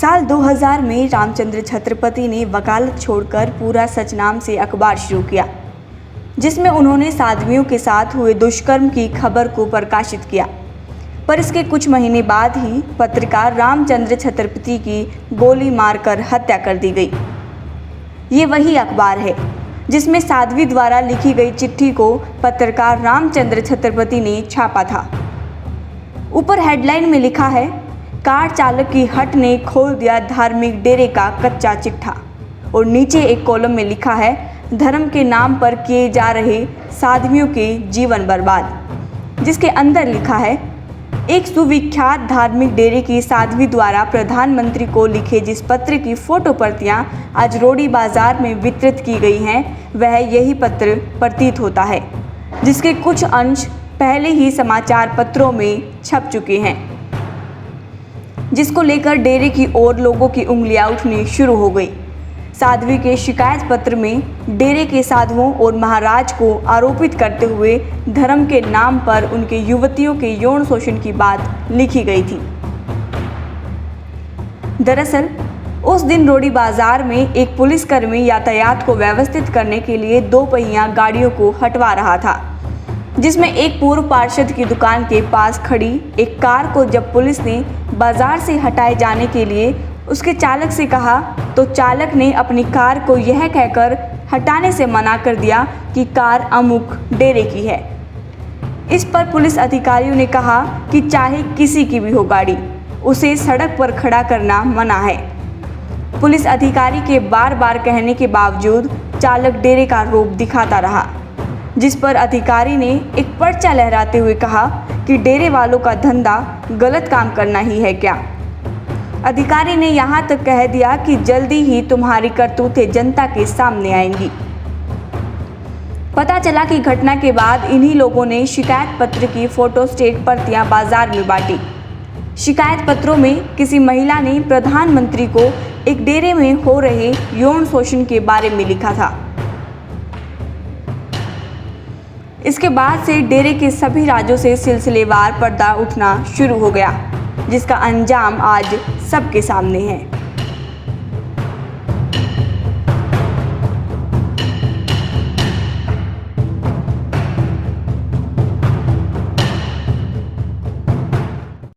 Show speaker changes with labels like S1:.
S1: साल 2000 में रामचंद्र छत्रपति ने वकालत छोड़कर पूरा सच नाम से अखबार शुरू किया, जिसमें उन्होंने साध्वियों के साथ हुए दुष्कर्म की खबर को प्रकाशित किया। पर इसके कुछ महीने बाद ही पत्रकार रामचंद्र छत्रपति की गोली मारकर हत्या कर दी गई। ये वही अखबार है जिसमें साध्वी द्वारा लिखी गई चिट्ठी को पत्रकार रामचंद्र छत्रपति ने छापा था। ऊपर हेडलाइन में लिखा है, कार चालक की हट ने खोल दिया धार्मिक डेरे का कच्चा चिट्ठा, और नीचे एक कॉलम में लिखा है, धर्म के नाम पर किए जा रहे साध्वियों के जीवन बर्बाद, जिसके अंदर लिखा है, एक सुविख्यात धार्मिक डेरे की साध्वी द्वारा प्रधानमंत्री को लिखे जिस पत्र की फोटो प्रतियां आज रोडी बाजार में वितरित की गई हैं, वह यही पत्र प्रतीत होता है, जिसके कुछ अंश पहले ही समाचार पत्रों में छप चुके हैं, जिसको लेकर डेरे की ओर लोगों की उंगलियां उठनी शुरू हो गई। साध्वी के शिकायत पत्र में डेरे के साधुओं और महाराज को आरोपित करते हुए धर्म के नाम पर उनके युवतियों के यौन शोषण की बात लिखी गई थी। दरअसल उस दिन रोडी बाजार में एक पुलिसकर्मी यातायात को व्यवस्थित करने के लिए 2 पहिया गाड़ियों को हटवा रहा था, जिसमें एक पूर्व पार्षद की दुकान के पास खड़ी एक कार को जब पुलिस ने बाजार से हटाए जाने के लिए उसके चालक से कहा, तो चालक ने अपनी कार को यह कहकर हटाने से मना कर दिया कि कार अमुक डेरे की है। इस पर पुलिस अधिकारियों ने कहा कि चाहे किसी की भी हो गाड़ी, उसे सड़क पर खड़ा करना मना है। पुलिस अधिकारी के बार बार कहने के बावजूद चालक डेरे का रूप दिखाता रहा, जिस पर अधिकारी ने एक पर्चा लहराते हुए कहा कि डेरे वालों का धंधा गलत काम करना ही है क्या। अधिकारी ने यहाँ तक कह दिया कि जल्दी ही तुम्हारी करतूतें जनता के सामने आएंगी। पता चला कि घटना के बाद इन्हीं लोगों ने शिकायत पत्र की फोटोस्टेट प्रतियां बाजार में बांटी। शिकायत पत्रों में किसी महिला ने प्रधानमंत्री को एक डेरे में हो रहे यौन शोषण के बारे में लिखा था। इसके बाद से डेरे के सभी राज्यों से सिलसिलेवार पर्दा उठना शुरू हो गया, जिसका अंजाम आज सबके सामने है।